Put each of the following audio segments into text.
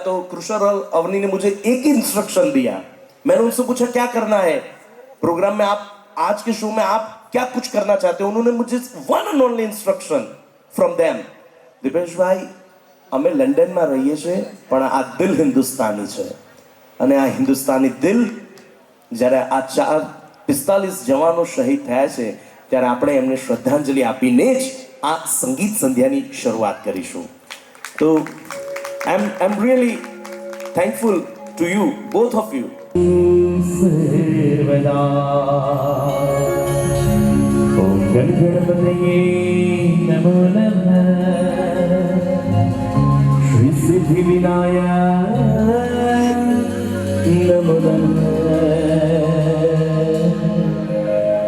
तो कृष्ण और अवनी ने मुझे एक ही इंस्ट्रक्शन दिया। मैंने उनसे पूछा क्या करना है प्रोग्राम में, आप आज के शो में आप क्या कुछ करना चाहते हो। उन्होंने मुझे one and only instruction from them, દિપેશભાઈ અમે લંડનમાં રહીએ છીએ પણ આ દિલ હિન્દુસ્તાની છે અને આ હિન્દુસ્તાની દિલ જ્યારે આ 45 જવાનો શહીદ થયા છે ત્યારે આપણે એમને શ્રદ્ધાંજલિ આપીને જ આ સંગીત સંધ્યાની શરૂઆત કરીશું। તો I am really thankful to you both of you. ओम गणपतये नमो नमः। श्री सिद्धि विनायक नमो नमः।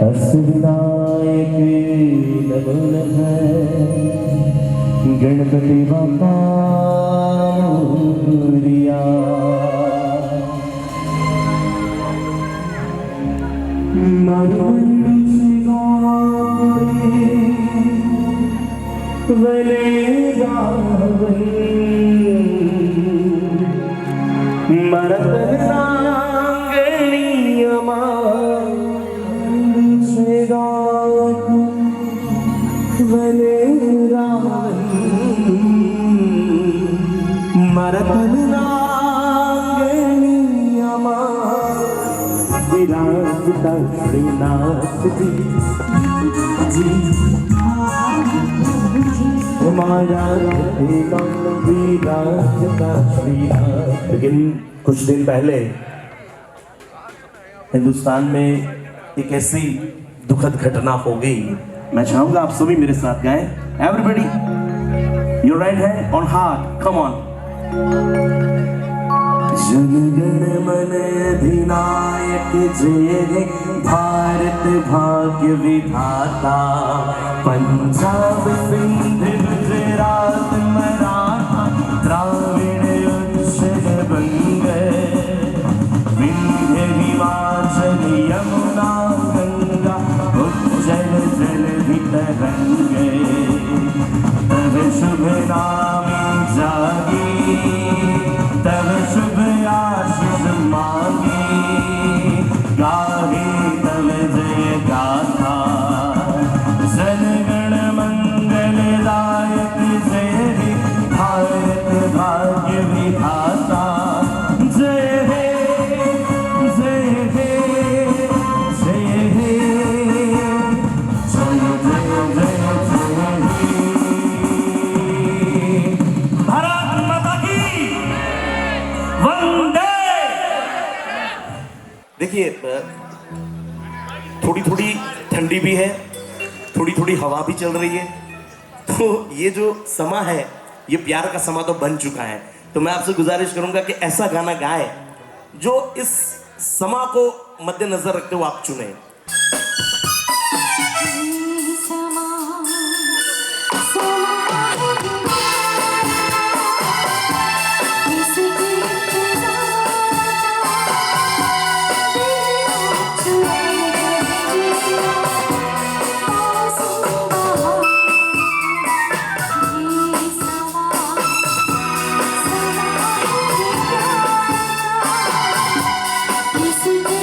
अष्ट विनायक नमो नमः। गणपति बाप्पा मोरया। श्रीनाथ जी जी हमारा लेकिन कुछ दिन पहले हिंदुस्तान में एक ऐसी दुखद घटना हो गई। मैं चाहूंगा आप सभी मेरे साथ गाएं। Everybody your right hand on heart, come on. Jana Gana मन अधिनायक जय हे भारत भाग्य विधाता। पंजाब सिंध गुजरात मराठा द्राविड़ उत्कल बंग। विंध्य हिमाचल यमुना गंगा उज्जल जलधि तरंग। तब शुभ नाम जागी तब शुभ आशीष मांगी। गाहे तब जय गाथा जनगण मंगलदायक जय हे भारत भाग्य विधाता। जय हे जय हे जय हे जय जय जय जय हे। भारत माता की वंदे। देखिए थोड़ी थोड़ी ठंडी भी है, थोड़ी थोड़ी हवा भी चल रही है, तो ये जो समा है ये प्यार का समा तो बन चुका है। तो मैं आपसे गुजारिश करूंगा कि ऐसा गाना गाए जो इस समा को मद्देनजर रखते हुए आप चुने। This is the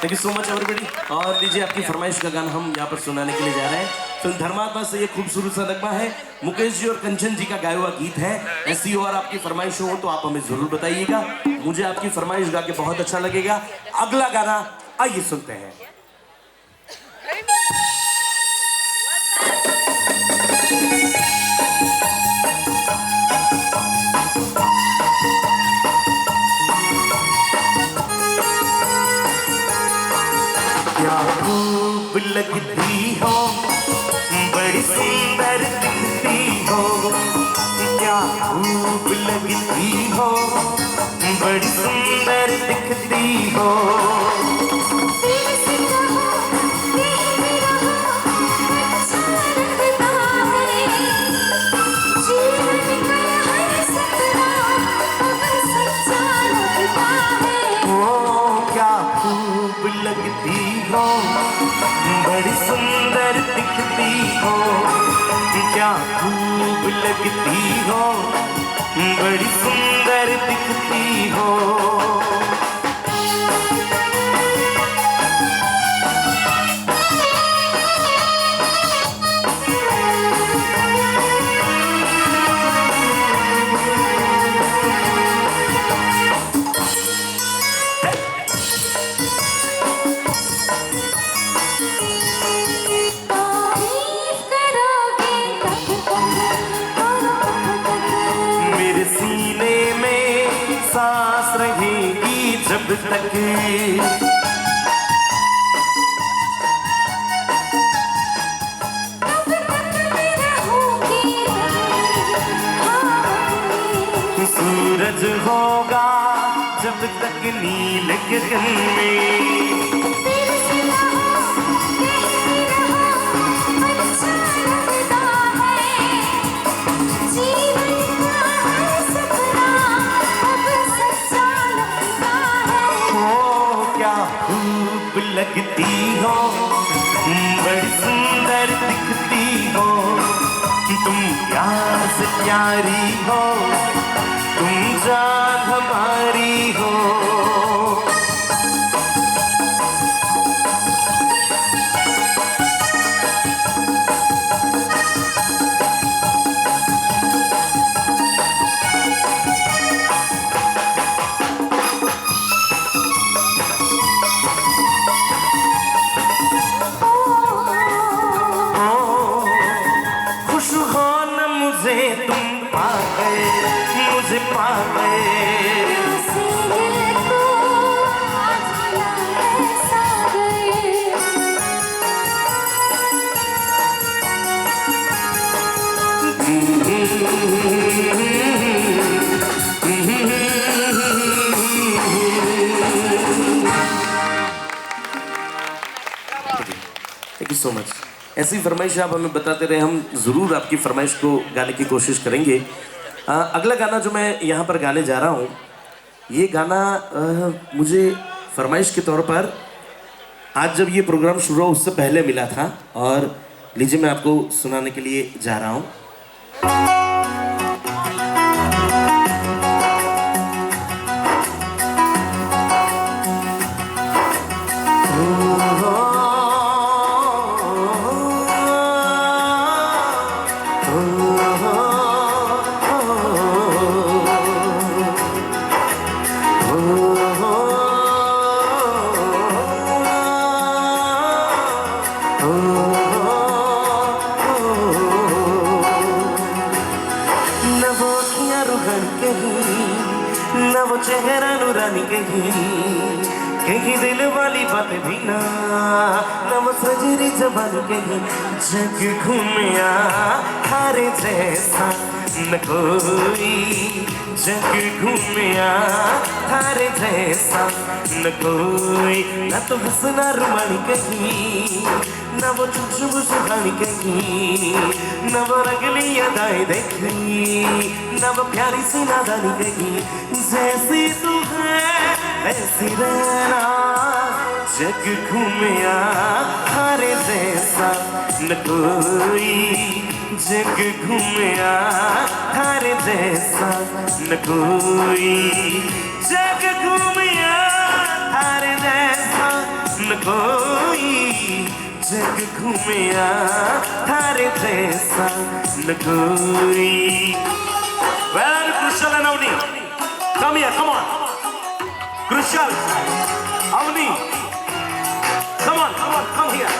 thank you so much everybody. और लीजिए आपकी फरमाइश का गाना हम यहाँ पर सुनाने के लिए जा रहे हैं। फिल्म धर्मात्मा से ये खूबसूरत सा नगमा है, मुकेश जी और कंचन जी का गाया हुआ गीत है। ऐसी और आपकी फरमाइश हो तो आप हमें जरूर बताइएगा, मुझे आपकी फरमाइश गा के बहुत अच्छा लगेगा। अगला गाना आइए सुनते हैं। क्या खूब लगती हो, बड़ी सुंदर दिखती हो, क्या खूब लगती हो, बड़ी सुंदर दिखती हो। लगती हो, बड़ी सुंदर दिखती हो, क्या खूब लगती हो, बड़ी सुंदर दिखती हो। सांस रहेगी जब तक, सूरज होगा जब तक नील गगन में। लगती हो, बड़ी सुंदर दिखती हो, तुम प्यार से प्यारी हो, तुम जान हमारी हो। तुम पा गए, मुझे पा गए, तो आज ऐसा थैंक यू सो मच। ऐसी फरमाइश आप हमें बताते रहे, हम ज़रूर आपकी फरमाइश को गाने की कोशिश करेंगे। अगला गाना जो मैं यहाँ पर गाने जा रहा हूँ, ये गाना मुझे फरमाइश के तौर पर आज जब ये प्रोग्राम शुरू हुआ उससे पहले मिला था, और लीजिए मैं आपको सुनाने के लिए जा रहा हूँ। न वो चेहरा नूरानी कहीं दिल वाली बातें भी ना, न वो सजरी जबान कहीं, जग घूमिया थारे जैसा न कोई, जग घूमिया थारे जैसा न कोई, न तो हंसना रुमानी कहीं, न वो चुचु सुहानी कहीं, न वो रंगली अदाएं देखी, न वो प्यारी सी नादानी कहीं, जैसी तू है ऐसी रहना, जग घूमिया थारे जैसा न कोई, जग घूमिया थारे जैसा न कोई, जग घूमिया थारे जैसा कोई जग घूमिया थारे जैसा न कोई। Where are Kushal and Avni? Come here, come on. Kushal, Avni, come on, come here.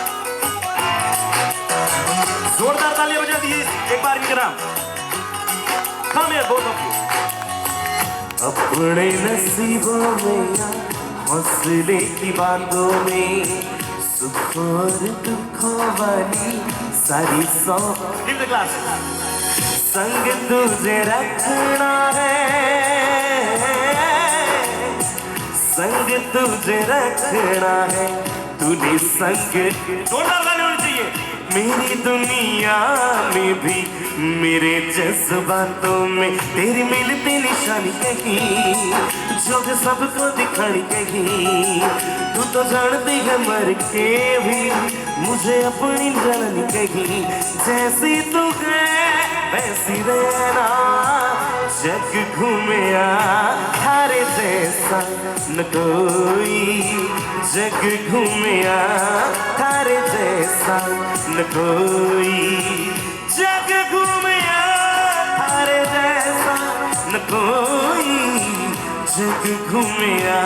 जोरदार तालियां बजा दीजिए एक बार इनके नाम। Come here, both of you. अपने नसीबों में हौसले की बातों में सुख और दुखों वाली सारी सौ संग तुझे रखना है, संग तुझे रखना है, तूने संग जोरदार गाने होने चाहिए। मेरी दुनिया में भी मेरे जज्बातों में तेरी मिलती निशानी कहीं, जो कि सबको दिखानी कहीं। तू तो जानती है मर के भी मुझे अपनी जाननी कहीं। जैसी तू है वैसी रहना, जग घूमिया थारे जैसा न कोई, जग घूमिया थारे जैसा न कोई, जग घूमिया थारे जैसा न कोई, जग घूमिया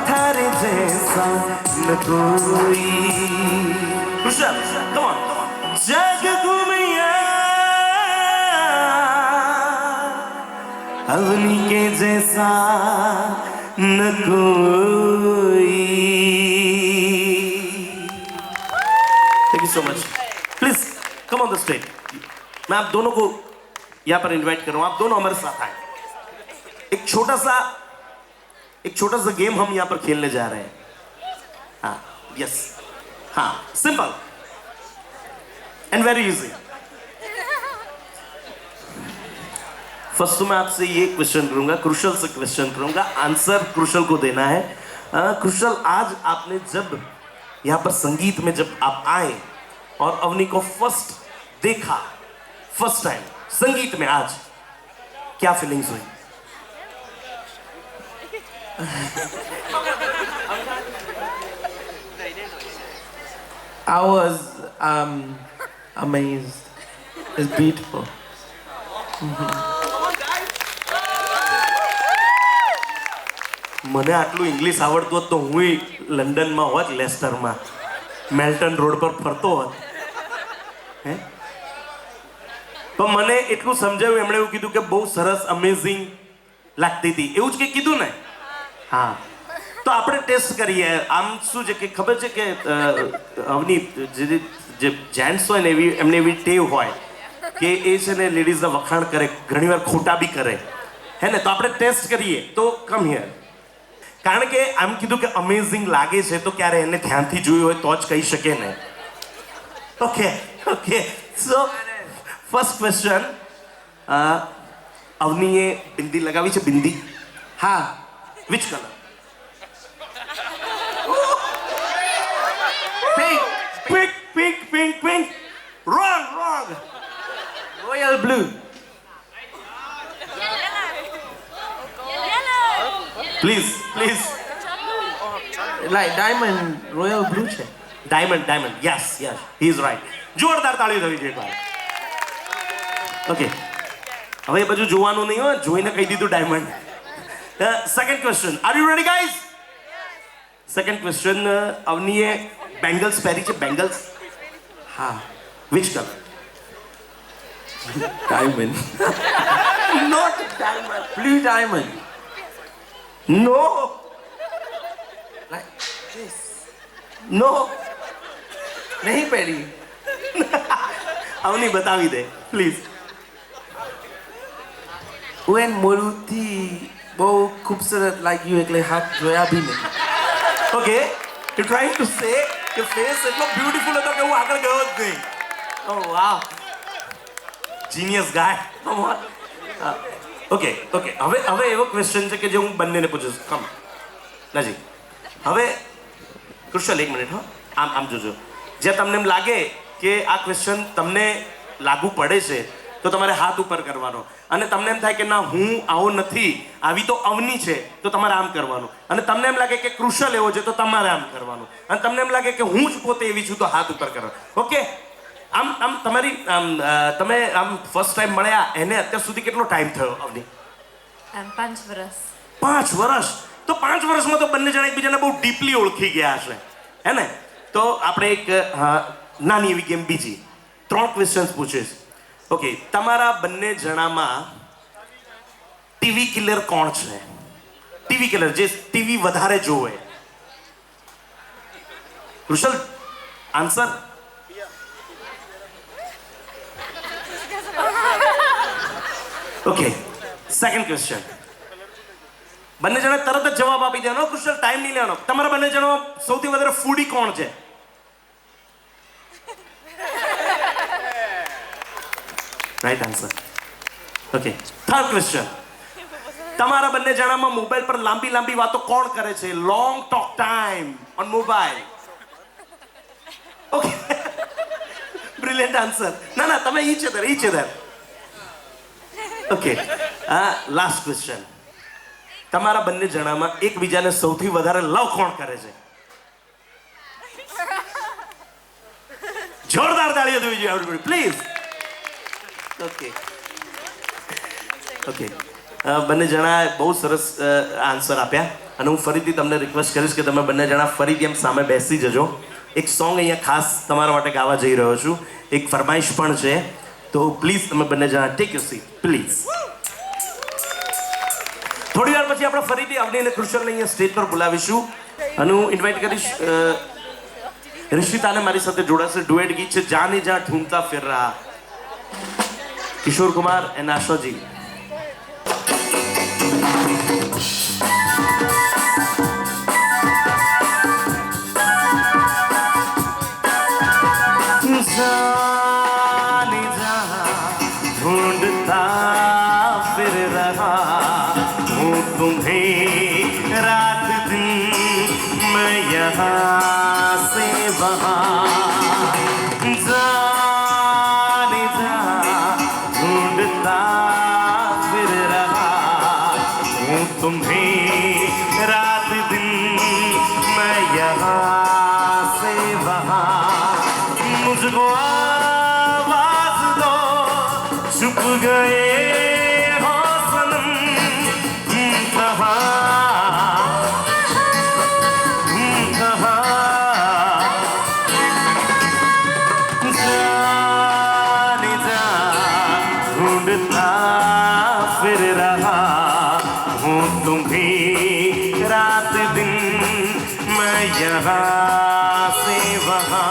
थारे जैसा न कोई। come on. जग घूमिया अवनी के जैसा न कोई। Thank you so much. Please come on the stage. मैं आप दोनों को यहां पर इनवाइट कर रहा हूं, आप दोनों हमारे साथ आए। एक छोटा सा गेम हम यहां पर खेलने जा रहे हैं। हाँ, यस, हाँ, simple and very easy. First तो मैं आपसे ये क्वेश्चन करूंगा, क्रुशल से क्वेश्चन करूंगा, आंसर क्रुशल को देना है। क्रुशल, आज आपने जब यहां पर संगीत में जब आप आए और अवनी को फर्स्ट देखा, फर्स्ट टाइम संगीत में, आज क्या फीलिंग्स हुई? I was amazed. It's beautiful. મને આટલું ઇંગ્લિશ આવડતું હોત તો હું લંડનમાં હોત, લેસ્ટરમાં મેલ્ટન રોડ પર ફરતો હોત। હે, પણ મને એટલું સમજાવ્યું, એમણે એવું કીધું કે બહુ સરસ, અમેઝિંગ લાગતી હતી, એવું જ કંઈક કીધું ને? હા, તો આપણે ટેસ્ટ કરીએ। આમ શું છે કે ખબર છે કે અવની જે જેન્ટ્સ હોય ને, એમને એવી ટેવ હોય કે એ છે ને લેડીઝના વખાણ કરે, ઘણીવાર ખોટા બી કરે, હે ને? તો આપણે ટેસ્ટ કરીએ। તો કમ હિયર, કારણ કે આમ કીધું કે અમેઝિંગ લાગે છે, તો ક્યારે એને ધ્યાનથી જોયું હોય તો જ કહી શકે ને। Okay okay, so first question, અવનીએ બિંદી લગાવી છે? Bindi? Ha. Which colour? Pink. Pink, pink, pink, pink. Wrong, wrong. Royal blue. Please, please. Like diamond, royal blue છે. Diamond, diamond. Yes, yes. He is right. જોરદાર તાળી થવી જોઈએ એકવાર. ઓકે, હવે એ બધું જોવાનું નહીં હોય, જોઈને કહી દીધું diamond. Second question, are you ready guys? Second question, અવનીએ બેંગલ્સ પહેરી છે? Bangles? Ha. Which colour? Diamond. Not diamond. Blue diamond. No, Like this. no. नहीं पहरी. અવની બતાવી દે પ્લીઝ। When Maruti बहु खूबसूरत like you એટલે હાથ જોયા भी नहीं. Okay, you trying to say કે ફેસ એટલો બ્યુટીફુલ હતો કે હું આગળ ગયો જ નહીં। ઓ વાવ, જીનિયસ ગાય। ઓકે ઓકે, હવે એવો ક્વેશ્ચન છે કે જે હું બંનેને પૂછું છું। કમ નજી, હવે કૃષલ એક મિનિટ, હા, આમ જોજો। જે તમને એમ લાગે કે આ ક્વેશ્ચન તમને લાગુ પડે છે, તો તમારે હાથ ઉપર કરવાનો. અને તમને એમ થાય કે ના હું આવો નથી, આવી તો અવની છે, તો તમારે આમ કરવાનું. અને તમને એમ લાગે કે કૃશલ એવો છે તો તમારે આમ કરવાનું. અને તમને એમ લાગે કે હું જ પોતે એવી છું તો હાથ ઉપર કરવાનું. ઓકે, આમ તમારી તમે આમ ફર્સ્ટ ટાઈમ મળ્યા એને અત્યાર સુધી કેટલો ટાઈમ થયો અવની? 5 વર્ષ. 5 વર્ષ. તો 5 વર્ષમાં તો બંને જણા એકબીજાને બહુ ડીપલી ઓળખી ગયા હશે, હે ને? તો આપણે એક નાની એવી ગેમ બીજી 3 ક્વેશ્ચન્સ પૂછીશ. ઓકે, તમારા બંને જણામાં ટીવી કિલર કોણ છે? ટીવી કિલર, જે ટીવી વધારે જોવે. કૃશલ, આન્સર. Okay, second question. બંને જણા તરત જ જવાબ આપી દેવાનો, કૃશલ, ટાઈમ નહીં લેવાનો. તમારા બંને જણા સૌથી વધારે ફૂડી કોણ છે? Right answer. Okay, third question. તમારા બંને જણામાં મોબાઈલ પર લાંબી લાંબી વાતો કોણ કરે છે? Long talk time on mobile. Okay, brilliant answer. ના તમે each other. Okay, last question. તમારા બંને જણામાં એકબીજાને સૌથી વધારે લવ કોણ કરે છે? જોરદાર તાળીઓ દેવી જોઈએ એવરીબોડી, પ્લીઝ. ઓકે, બંને જણા બહુ સરસ આન્સર આપ્યા. અને હું ફરીથી તમને રિક્વેસ્ટ કરીશ કે તમે બંને જણા ફરીથી એમ સામે બેસી જજો. એક સોંગ અહીંયા ખાસ તમારા માટે ગાવા જઈ રહ્યો છું, એક ફરમાઈશ પણ છે. તો પ્લીઝ તમે બંને જણા ટેક યોર સીટ પ્લીઝ. થોડી વાર પછી આપણે ફરીથી અવની અને કૃશલને અહીંયા સ્ટેજ પર બોલાવીશું. અને હું ઇન્વાઇટ કરીશ રિશિતાને મારી સાથે જોડાશે. ડુએટ ગીત છે જાને જા ઢૂંઢતા ફિર રહા, કિશોર कुमार एंड आशा जी. जाने जहाँ ढूंढता फिर रहा हूँ तुम्हें रात दिन, मैं यहाँ से वहाँ जाने जहाँ फिर रहा हूँ तुम्हें रात दिन, मैं यहाँ से वहाँ. मुझको आवाज दो, छुप गए हो सनम कहाँ जाने जा ढूंढता फिर रहा हूँ तुम्हें रात दिन, मैं यहाँ से वहाँ.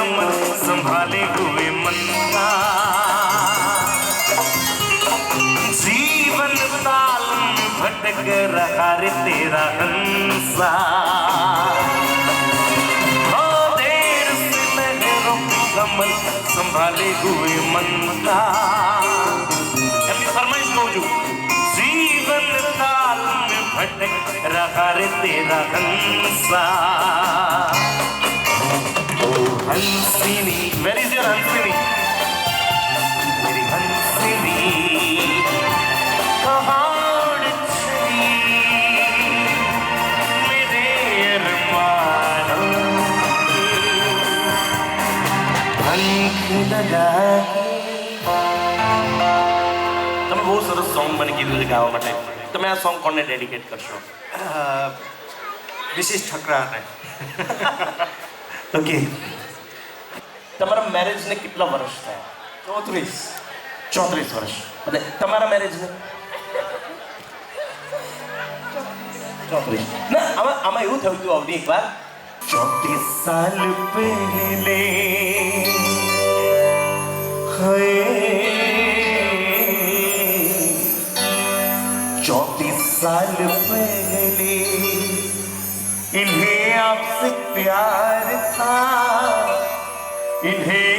कमर संभाले हुए मन का जीवन ताल में भटक रहा रे तेरा हंसा हो देर से लहरों की कमर संभाले हुए मन का अपनी फरमाइश कहूँ जीवन ताल में भटक रहा रे तेरा हंसा हंसिनी वेर इज योर हंसिनी मेरी हंसिनी कहाड़ चली मेरे अरमानों पंख लगा તમે બહુ સરસ સોંગ મને કીધું છે ગાવા માટે તમે આ સોંગ કોને ડેડિકેટ કરશો વિશિષ્ટ ઠકરારને ઓકે તમારા મેરેજને કેટલા વર્ષ થયા 34 વર્ષ અને તમારા મેરેજને 34 ના આમાં એવું થયું હતું અવની એકવાર 34 સાલ પહેલે હે 34 साल पहले इन्हें आपसे प्यार था इन्हें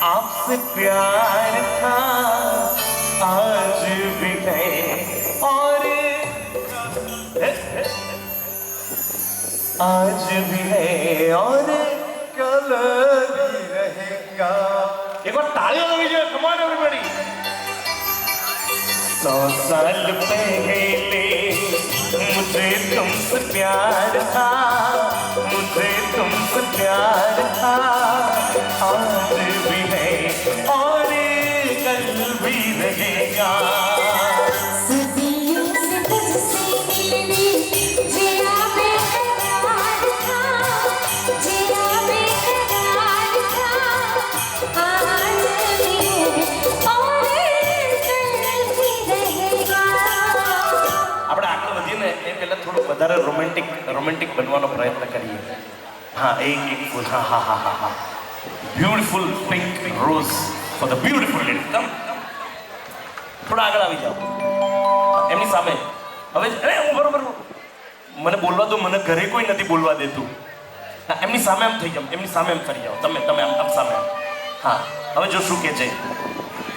आपसे प्यार था आज भी है और आज भी है और कल भी रहेगा एक बार तालियां दीजिए कम ऑन एवरीबॉडी 100 साल पहले मुझे तुमसे प्यार था मुझे तुमसे प्यार था आज भी है और कल भी रहेगा सदियों से तुझसे मिलने जिया बेकरार था जिया बेकरार था आज भी है और कल भी रहेगा આપણે આગળ વધીએ ને એ પહેલા થોડું વધારે રોમેન્ટિક બનવાનો પ્રયત્ન કરીએ હા એક ફૂલ હા હા હા હા હા beautiful pink rose for the beautiful lady come થોડા આગળ આવી જાઓ એમની સામે હવે અરે હું બરોબર મને બોલવા દો મને ઘરે કોઈ નથી બોલવા દેતું હા એમની સામે એમ થઈ જાઓ એમની સામે એમ ફરી જાઓ તમે આમ સામે હા હવે જો શું કહે છે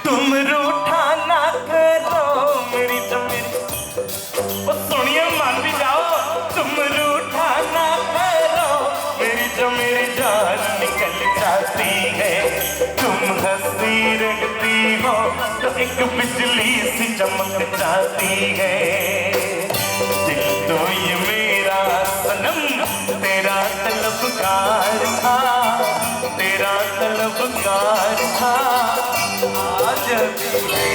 तुम रूठा ना करो मेरी जमीन वो सोनिया मान भी जाओ तुम रूठा ना करो मेरी जो मेरी जान निकल जाती है तुम हंसी रखती हो तो एक बिजली सी चमक जाती है दिल तो ये मेरा सनम तेरा तलबगार था तेरा तलबगार था आज भी है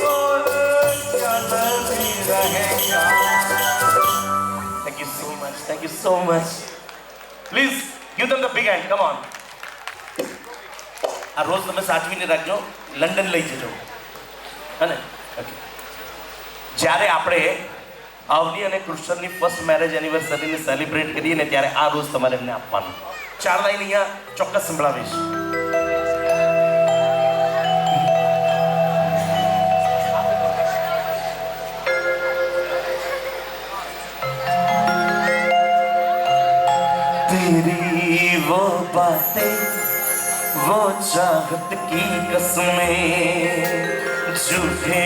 और कल भी रहेगा thank you so much please give them the big hand come on આ રોજ તમે સાચવીને રાખજો લંડન લઈ જજો હને ઓકે જ્યારે આપણે અવની અને કૃષ્ણની ફર્સ્ટ મેરેજ એનિવર્સરીને સેલિબ્રેટ કરીએ ને ત્યારે આ રોજ તમારે એમને આપવાનું 4 લાઈન અહીંયા ચોક્કસ સંભળાવીશ तेरी वो बातें वो चाहत की कसमें झूठे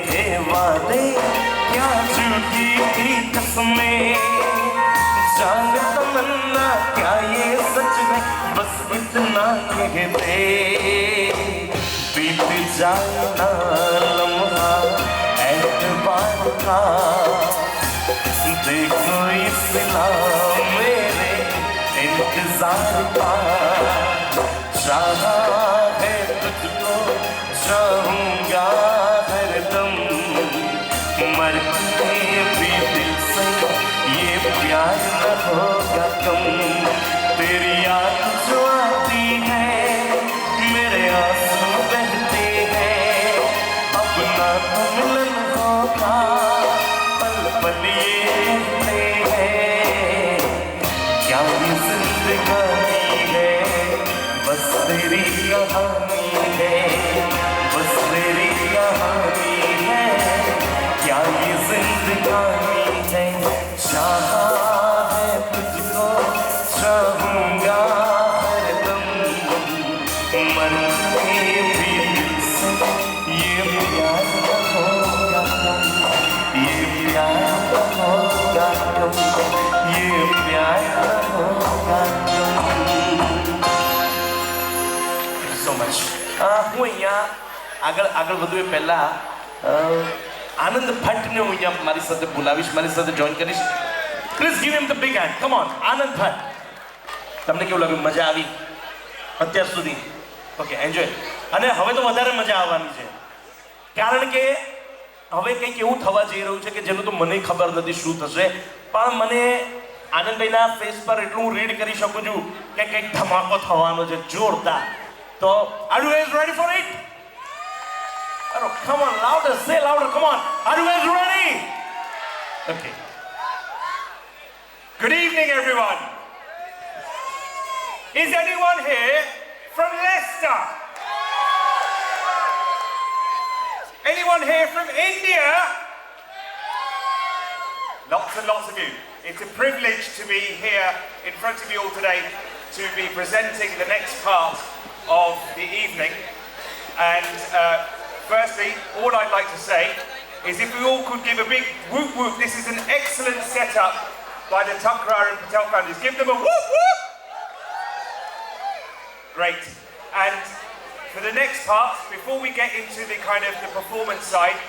थे वादे क्या झूठी थी कसमें जान तमन्ना क्या ये सच है बस इतना कह दे बीत जाना लम्हा एतबार का देखो इस्लाम मेरे इंतजार का चाहा है तुझको चाहूंगा हरदम मर के भी दिल से ये प्यार न होगा कम तेरी याद जो आती है मेरे आंसू बहते हैं अपना तो मिलन होगा पल पल ये कहते हैं क्या ये जिंदगानी है तेरी कहानी है, बस तेरी कहानी है, क्या ये जिंदगानी है, चाहा है तुझको चाहूंगा हरदम, मरने भी से ये प्यार होगा कम, ये प्यार होगा कम, ये प्यार होगा कम. So much. હું અહીંયા આગળ વધુ એ પહેલા આનંદ ભટ્ટને હું અહીંયા મારી સાથે બોલાવીશ, મારી સાથે જોઈન કરીશ. Please give him the big hand. Come on Anand Bhatt. તમને કેવું લાગ્યું? મજા આવી અત્યાર સુધી? Okay, enjoy. અને હવે તો વધારે મજા આવવાની છે, કારણ કે હવે કંઈક એવું થવા જઈ રહ્યું છે કે જેનું તો મને ખબર નથી શું થશે, પણ મને આનંદભાઈના ફેસ પર એટલું હું રીડ કરી શકું છું કે કંઈક ધમાકો થવાનો છે જોરદાર. તો are you guys ready for it? Oh, come on, louder, say louder, come on. Are you guys ready? Okay. Good evening, everyone. Is anyone here from Leicester? Anyone here from India? Lots and lots of you. It's a privilege to be here in front of you all today to be presenting the next part of the evening. And firstly, all I'd like to say is if we all could give a big whoop whoop. This is an excellent setup by the Tankrar and Patel families. Give them a whoop whoop! Great. And for the next part, before we get into the kind of the performance side,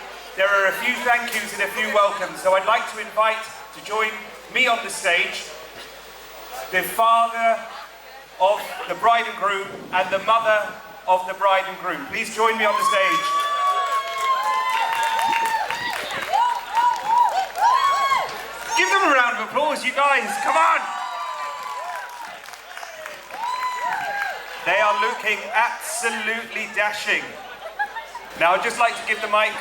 there are a few thank yous and a few welcomes. So I'd like to invite to join me on the stage the father of the bride and groom and the mother of the bride and groom. Please join me on the stage. Give them a round of applause, you guys, come on! They are looking absolutely dashing. Now I'd just like to give the mic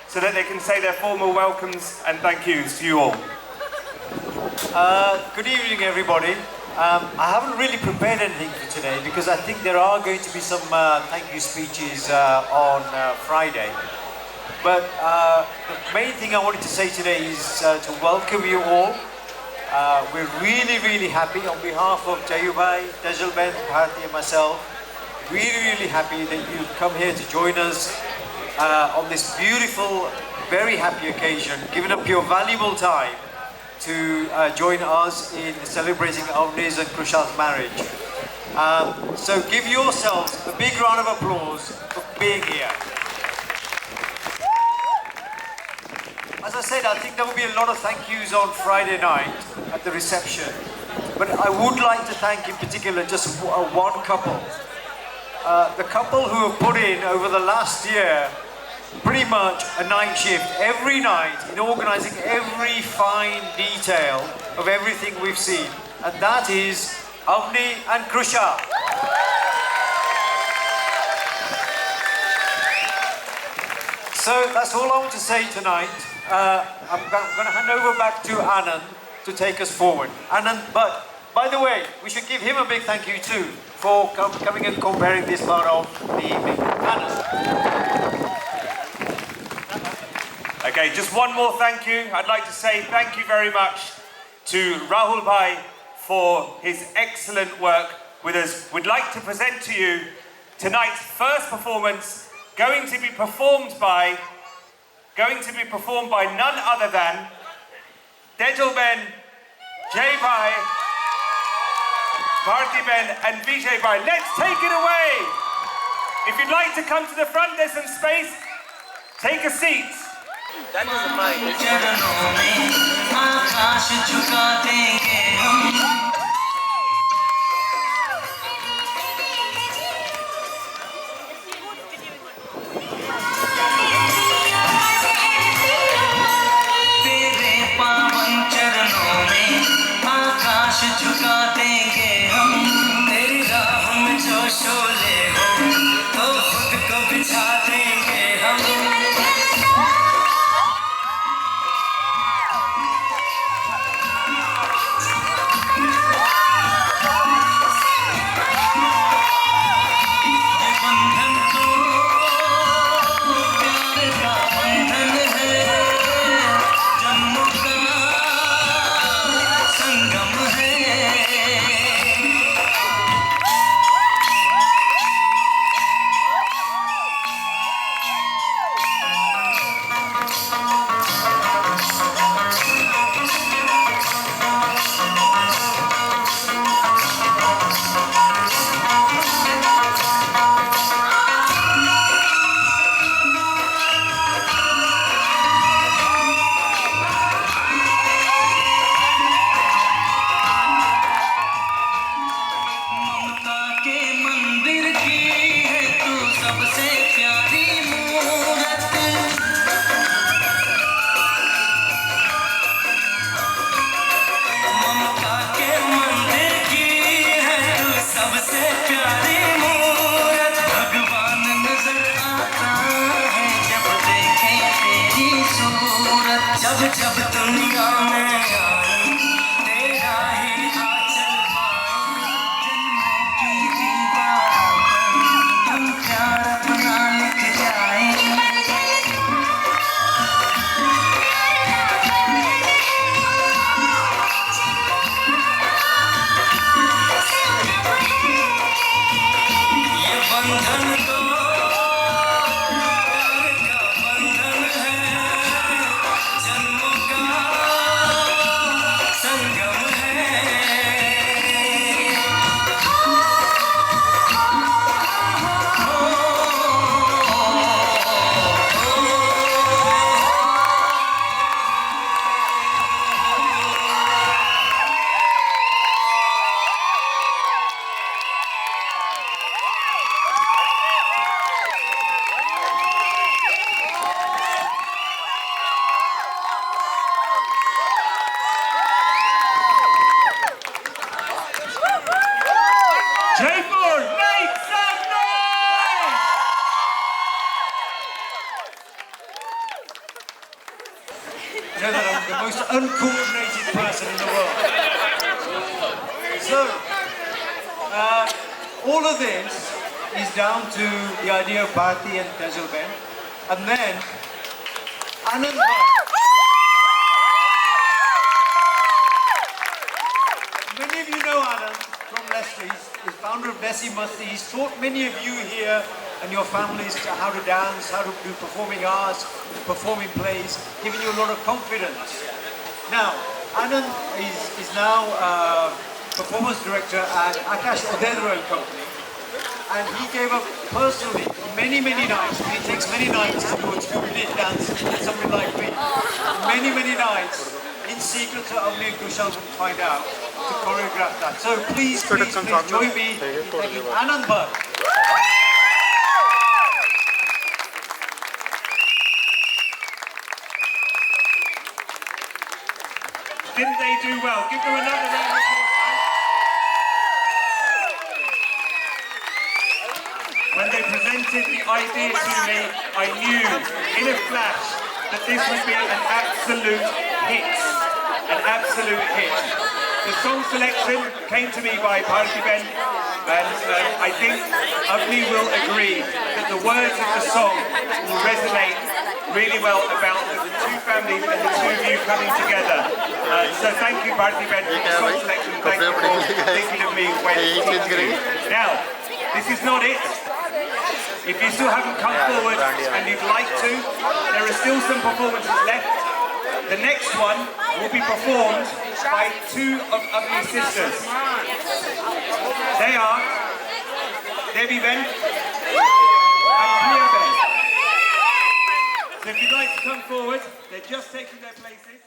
so that they can say their formal welcomes and thank yous to you all. Good evening, everybody. I haven't really prepared anything for today because I think there are going to be some thank you speeches on Friday. But the main thing I wanted to say today is to welcome you all. We're really, really happy on behalf of Jayubhai, Tejalben, Bharti and myself. Really, really happy that you've come here to join us on this beautiful, very happy occasion, giving up your valuable time to join us in celebrating Avni's and Krushal's marriage. So give yourselves a big round of applause for being here. As I said, I think there will be a lot of thank yous on Friday night at the reception. But I would like to thank in particular just one couple. The couple who have put in over the last year pretty much a night shift every night in organizing every fine detail of everything we've seen. And that is Avni and Krushal. So that's all I want to say tonight. I'm going to hand over back to Anand to take us forward. Anand, but by the way, we should give him a big thank you too for coming and comparing this part of the evening. Anand. Okay, just one more thank you. I'd like to say thank you very much to Rahul Bhai for his excellent work with us. We'd like to present to you tonight's first performance, going to be performed by none other than Tejalben, Jay Bhai, Bharti Ben and Vijay Bhai. Let's take it away. If you'd like to come to the front, there's some space. Take a seat. चरणों में आकाश झुका देंगे हम तेरे पावन चरणों में आकाश झुका देंगे हम तेरी राह में जो शोले हो तो खुद को बिछा देंगे हम अब जब दुनिया में आई तेरा ही आंचल पाए जन्मों की दीवारों पर हम प्यार अपना लिख जाए ये बंधन तो प्यार का बंधन है जन्मों का संगम Jaipur, make some noise! You know that I'm the most uncoordinated person in the world. So, all of this is down to the idea of Bharti and Tezelben. And then, Anand Bhatt. Many of you know Anand from Leicester. He's founder of Desi Masti. He's taught many of you here and your families how to dance, how to do performing arts, performing plays, giving you a lot of confidence. Now, Anand is now performance director at Akash Odedra and Company. And he gave up personally many nights. He takes many nights to do a 2-minute dance, something like me. Many nights in secret so only Kushal will find out to choreograph that. So please join me in thanking Anand Bhatt. Didn't they do well? Give them another round of applause. When they presented the idea to me, I knew in a flash that this would be an absolute hit. An absolute hit. The song selection came to me by Bharti Ben, and I think Avni will agree that the words of the song will resonate really well about the two families and the two of you coming together. So thank you, Bharti Ben, for the song selection. Thank you for thinking of me when talking. Now, this is not it. If you still haven't come forward and you'd like to, there are still some performances left. The next one will be performed by two of Avni's sisters. They are Devi Ben and Priya Ben. So if you'd like to come forward, they're just taking their places.